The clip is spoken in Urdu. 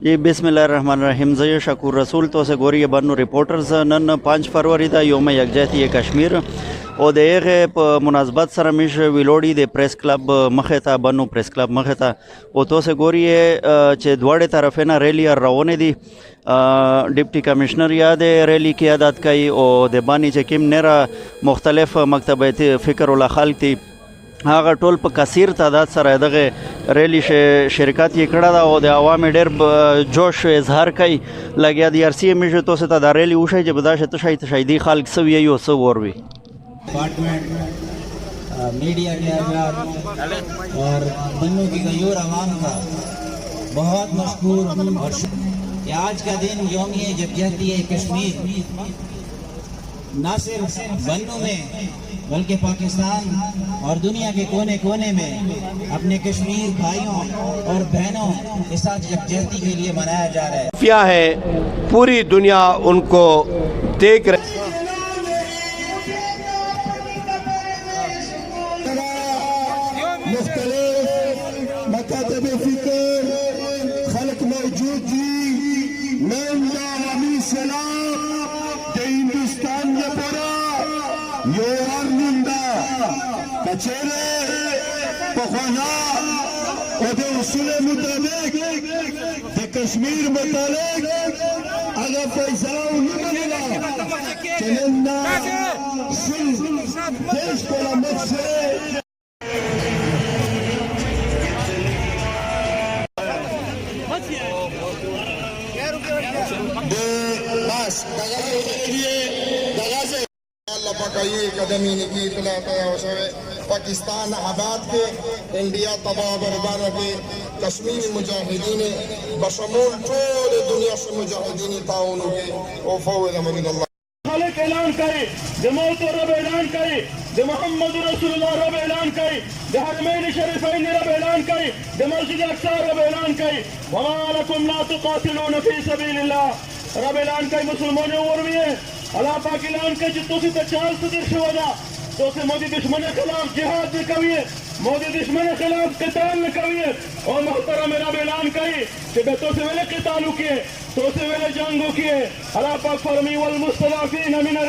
جی بسم اللہ الرحمن الرحیم. زی شکور رسول تو سے گوری بنوں رپورٹرز نن 5 فروری دا یوم یکجہتی کشمیر او د هغه مناسبت سره مش ویلوړي د پریس کلب مخه ته بنوں پریس کلب مخه ته او تو سے گوری چې دواړه طرفه نه ریلی روانه دي. ڈپٹی کمشنر یاد ریلی قیادت کوي او د بانی چې کیم نره مختلف مکتب فکر الله خلق دي هغه ټول په کثیر تعداد سره دغه ریلی شرکت یې کړه دا او د عوام ډېر جوش اظهار کوي لګیا دی ارسی مشه تو سے دا ریلی وشي چې بداشه تشهیدی خلق سوي یو سو وروي ڈپارٹمنٹ میڈیا کے حضرات اور بنوں کی غیور عوام کا بہت مشکور اور کہ آج کا دن یوم یکجہتی کشمیر نہ صرف بنوں میں بلکہ پاکستان اور دنیا کے کونے کونے میں اپنے کشمیر بھائیوں اور بہنوں کے ساتھ یکجہتی کے لیے منایا جا رہا ہے. کیا ہے پوری دنیا ان کو دیکھ رہی. مختلف مکاتب فکر خلق موجود تھی میں عوامی سلام ہندوستان میں پورا یو نندا کچھرے پخوانا اور دے اصول مطابق دے کشمیر متعلق اگر فیصلہ نہیں ملے چلندہ صرف دیش کو لمت سے قدمی نکی اطلاع پاکستان آباد کے انڈیا تباہ برباد کے کشمیر مجاہدین بشمول طول دنیا سے مجاہدین تعاون کے وفوض امر اللہ خالق اعلان کرے دے موت رب اعلان کرے دے محمد رسول اللہ رب اعلان کرے دے حرمین شریفین رب اعلان کرے دے مسجد اقصی رب اعلان کرے وما لکم لا تقاتلون فی سبیل اللہ رب اعلان کرے مسلمانوں ورویے اللہ پاک اعلان کرے جتوں سے تچال صدر شودا تو سے مودی دشمن خلاف جہاد بھی کریے مودی دشمن خلاف قتال نہ کریے اور محترم رب اعلان کرے کہ بے تو سے ویلے قتالو کیے تو سے ویلے جنگو کیے اللہ پاک فرمی والمستضعفین من